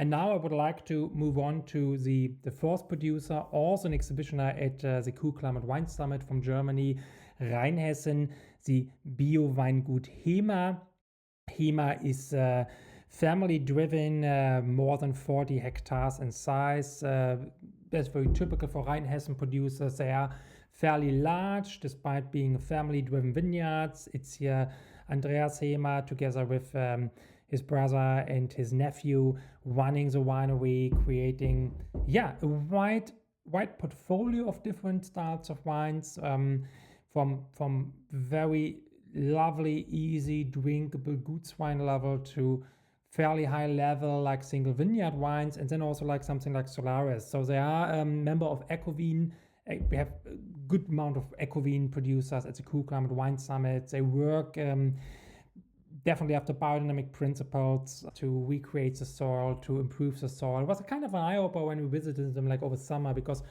And now I would like to move on to the fourth producer, also an exhibitioner at the Cool Climate Wine Summit from Germany, Rheinhessen, the Bioweingut HEMA. HEMA is family-driven, more than 40 hectares in size. That's very typical for Rheinhessen producers. They are fairly large, despite being family-driven vineyards. It's here Andreas HEMA, together with his brother and his nephew, running the winery, creating a wide portfolio of different styles of wines, from very lovely, easy, drinkable goods wine level to fairly high level like single vineyard wines, and then also like something like Solaris. So they are a member of Ecovin. We have a good amount of Ecovin producers at the Cool Climate Wine Summit. They work definitely after biodynamic principles to recreate the soil, to improve the soil. It was a kind of an eye-opener when we visited them like over summer, because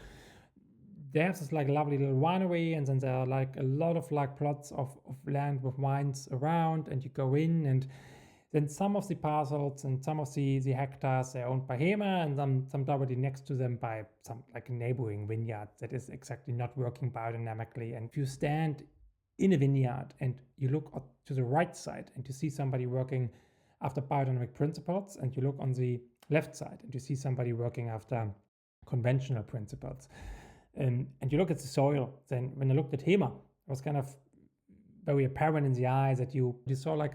they have this like lovely little winery, and then there are like a lot of like plots of land with wines around, and you go in, and then some of the parcels and some of the hectares are owned by HEMA, and some directly next to them by some like a neighboring vineyard that is exactly not working biodynamically. And if you stand in a vineyard and you look to the right side and you see somebody working after biodynamic principles, and you look on the left side and you see somebody working after conventional principles, and you look at the soil, then when I looked at HEMA, it was kind of very apparent in the eye that you saw like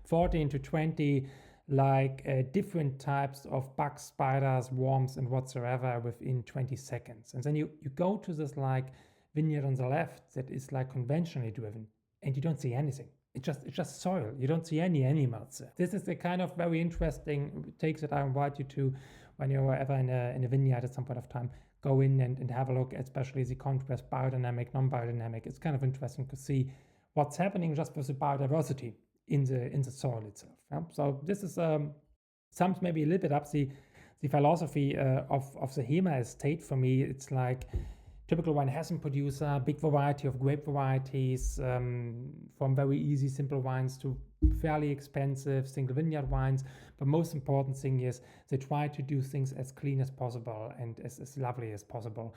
14 to 20 like different types of bugs, spiders, worms, and whatsoever within 20 seconds. And then you go to this like vineyard on the left that is like conventionally driven, and you don't see anything. It's just soil. You don't see any animals there. This is the kind of very interesting takes that I invite you to when you're ever in a vineyard at some point of time. Go in and have a look, especially the contrast, biodynamic, non-biodynamic. It's kind of interesting to see what's happening just with the biodiversity in the soil itself. Yeah? So this is sums maybe a little bit up the philosophy of the HEMA estate for me. It's like typical Rheinhessen producer, big variety of grape varieties, from very easy, simple wines to fairly expensive single vineyard wines. But most important thing is they try to do things as clean as possible and as lovely as possible.